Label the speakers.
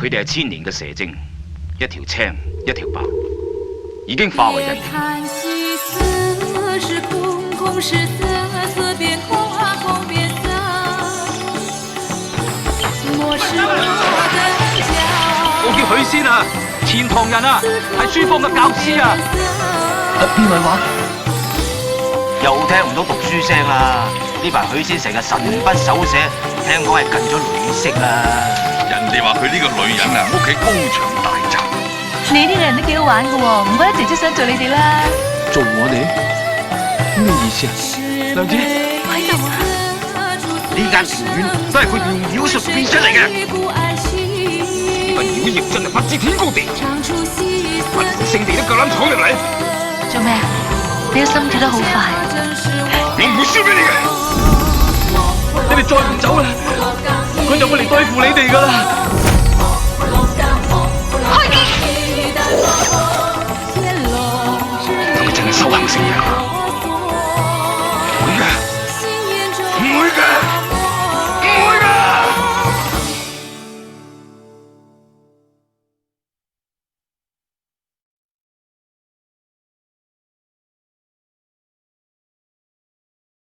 Speaker 1: 佢哋係千年嘅蛇精，一條青一條白，已經化為人形。我叫許仙啊，錢塘人啊，係書坊嘅教師啊。
Speaker 2: 邊位話？
Speaker 3: 又聽唔到讀書聲啦！呢排許仙成日神不守舍，聽講係近咗女色啦。
Speaker 4: 人哋話佢呢個女人啊，屋企高牆大宅。
Speaker 5: 你呢個人都幾好玩噶，唔怪得姐姐想做你哋啦。
Speaker 2: 做我哋？咩意思啊？娘子，
Speaker 5: 我喺度啊！
Speaker 3: 呢間庭院都係佢用妖術變出嚟嘅。
Speaker 1: 呢份妖孽真係不知天高地厚，不同聖地都夠膽闖入嚟。
Speaker 5: 做咩啊？你個心跳得好快。
Speaker 1: 我唔會輸俾你嘅。
Speaker 2: 你哋再唔走啦，佢就會嚟對付你哋噶啦。